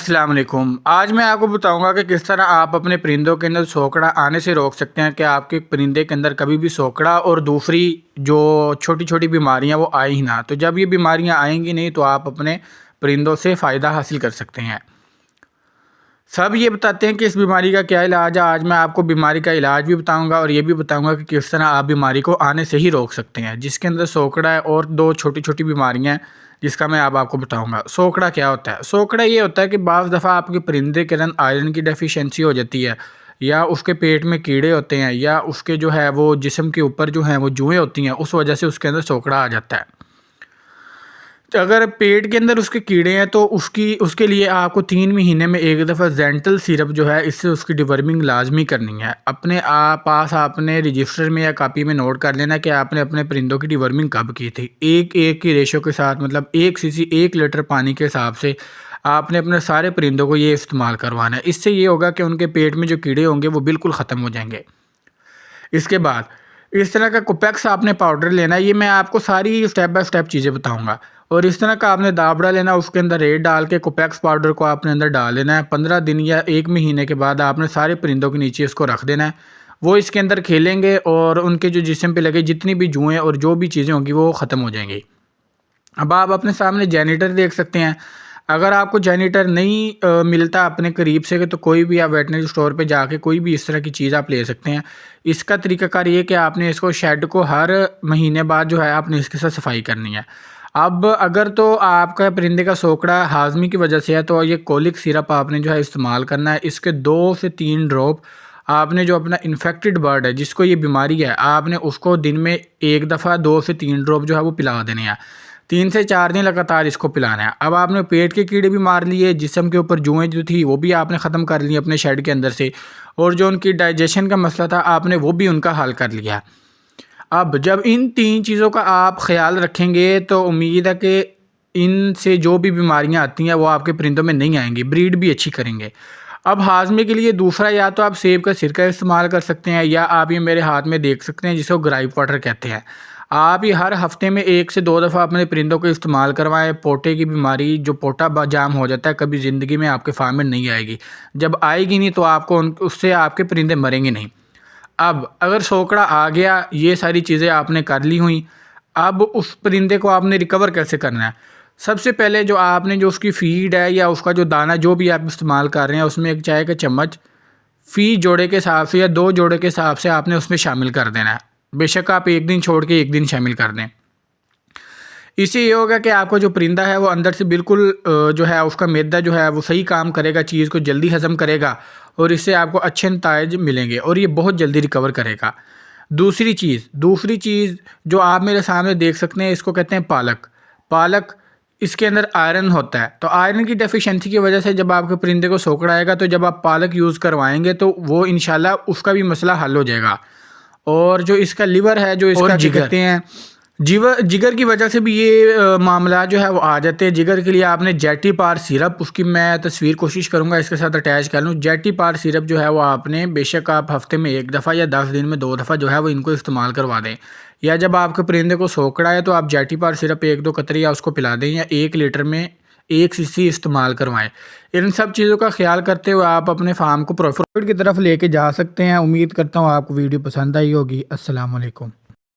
अस्सलाम वालेकुम। आज मैं आपको बताऊंगा कि किस तरह आप अपने परिंदों के अंदर सोकड़ा आने से रोक सकते हैं कि आपके परिंदे के अंदर कभी भी सोकड़ा और दूसरी जो छोटी छोटी बीमारियां वो आए ही ना। तो जब ये बीमारियां आएंगी नहीं तो आप अपने परिंदों से फ़ायदा हासिल कर सकते हैं। सब ये बताते हैं कि इस बीमारी का क्या इलाज है। आज मैं आपको बीमारी का इलाज भी बताऊंगा और ये भी बताऊंगा कि किस तरह आप बीमारी को आने से ही रोक सकते हैं, जिसके अंदर सोकड़ा है और दो छोटी छोटी बीमारियां हैं जिसका मैं अब आपको बताऊंगा। सोकड़ा क्या होता है? सोकड़ा ये होता है कि बाज़ दफ़ा आपके परिंदे के अंदर आयरन की डेफिशिएंसी हो जाती है, या उसके पेट में कीड़े होते हैं, या उसके जो है वो जिस्म के ऊपर जो है वो जुएँ होती हैं, उस वजह से उसके अंदर सोकड़ा आ जाता है। तो अगर पेट के अंदर उसके कीड़े हैं तो उसके लिए आपको 3 महीने में एक दफ़ा जेंटल सिरप जो है इससे उसकी डिवर्मिंग लाजमी करनी है। अपने पास आपने रजिस्टर में या कापी में नोट कर लेना कि आपने अपने परिंदों की डिवर्मिंग कब की थी। एक एक की रेशो के साथ, मतलब 1 cc 1 लीटर पानी के हिसाब से आपने अपने सारे परिंदों को ये इस्तेमाल करवाना है। इससे ये होगा कि उनके पेट में जो कीड़े होंगे वो बिल्कुल ख़त्म हो जाएंगे। इसके बाद इस तरह का कोपेक्स आपने पाउडर लेना है। ये मैं आपको सारी स्टेप बाय स्टेप चीज़ें बताऊंगा। और इस तरह का आपने दाबड़ा लेना, उसके अंदर रेत डाल के कोपेक्स पाउडर को आपने अंदर डाल लेना है। 15 दिन या 1 महीने के बाद आपने सारे परिंदों के नीचे इसको रख देना है। वो इसके अंदर खेलेंगे और उनके जो जिस्म पे लगे जितनी भी जुएँ और जो भी चीज़ें होंगी वो ख़त्म हो जाएंगी। अब आप अपने सामने जेनिटर देख सकते हैं। अगर आपको जेनिटर नहीं मिलता अपने करीब से तो कोई भी आप वेटनरी स्टोर पे जाके कोई भी इस तरह की चीज़ आप ले सकते हैं। इसका तरीकाकार ये कि आपने इसको शेड को हर महीने बाद जो है आपने इसके साथ सफाई करनी है। अब अगर तो आपका परिंदे का सोकड़ा हाजमी की वजह से है तो ये कोलिक सिरप आपने जो है इस्तेमाल करना है। इसके 2 से 3 ड्रॉप आपने जो अपना इन्फेक्टेड बर्ड है जिसको ये बीमारी है, आपने उसको दिन में एक दफ़ा 2 से 3 ड्रॉप जो है वो पिला देने हैं। 3 से 4 दिन लगातार इसको पिलाना है। अब आपने पेट के कीड़े भी मार लिए, जिस्म के ऊपर जुएँ जो थी वो भी आपने ख़त्म कर ली अपने शेड के अंदर से, और जो उनकी डाइजेशन का मसला था आपने वो भी उनका हल कर लिया। अब जब इन 3 चीज़ों का आप ख्याल रखेंगे तो उम्मीद है कि इनसे जो भी बीमारियां आती हैं वो आपके परिंदों में नहीं आएंगी, ब्रीड भी अच्छी करेंगे। अब हाजमे के लिए दूसरा, या तो आप सेब का सिरका इस्तेमाल कर सकते हैं, या आप ये मेरे हाथ में देख सकते हैं जिसको ग्राइप वाटर कहते हैं। आप ये हर हफ्ते में 1 से 2 दफ़ा अपने परिंदों को इस्तेमाल करवाएं। पोटे की बीमारी, जो पोटा जाम हो जाता है, कभी ज़िंदगी में आपके फार्म में नहीं आएगी। जब आएगी नहीं तो आपको उससे आपके परिंदे मरेंगे नहीं। अब अगर सोकड़ा आ गया, ये सारी चीज़ें आपने कर ली हुई, अब उस परिंदे को आपने रिकवर कैसे करना है? सबसे पहले जो आपने जो उसकी फीड है या उसका जो दाना जो भी आप इस्तेमाल कर रहे हैं उसमें 1 चाय का चम्मच फी जोड़े के हिसाब से या 2 जोड़े के हिसाब से आपने उसमें शामिल कर देना है। बेशक आप 1 दिन छोड़ के 1 दिन शामिल कर दें। इससे ये होगा कि आपका जो परिंदा है वो अंदर से बिल्कुल जो है उसका मैदा जो है वो सही काम करेगा, चीज़ को जल्दी हज़म करेगा और इससे आपको अच्छे नताइज मिलेंगे और ये बहुत जल्दी रिकवर करेगा। दूसरी चीज़ जो आप मेरे सामने देख सकते हैं, इसको कहते हैं पालक। पालक, इसके अंदर आयरन होता है, तो आयरन की डेफिशिएंसी की वजह से जब आपके परिंदे को सोकड़ा आएगा तो जब आप पालक यूज़ करवाएंगे तो वो इंशाल्लाह उसका भी मसला हल हो जाएगा। और जो इसका लिवर है, जो इसका क्या कहते हैं जिगर की वजह से भी ये मामला जो है वो आ जाते हैं। जिगर के लिए आपने जेटी पार सिरप, उसकी मैं तस्वीर कोशिश करूंगा इसके साथ अटैच कर लूँ। जेटी पार सिरप जो है वो आपने बेशक आप हफ्ते में 1 दफ़ा या 10 दिन में 2 दफ़ा जो है वो इनको इस्तेमाल करवा दें। या जब आपके परिंदे को सोकड़ा है तो आप जेटी पार सिरप 1-2 कतरी या उसको पिला दें, या 1 लीटर में 1 cc इस्तेमाल करवाएं। इन सब चीज़ों का ख्याल करते हुए आप अपने फार्म को प्रॉफिट की तरफ लेके जा सकते हैं। उम्मीद करता हूँ आपको वीडियो पसंद आई होगी। अस्सलाम वालेकुम।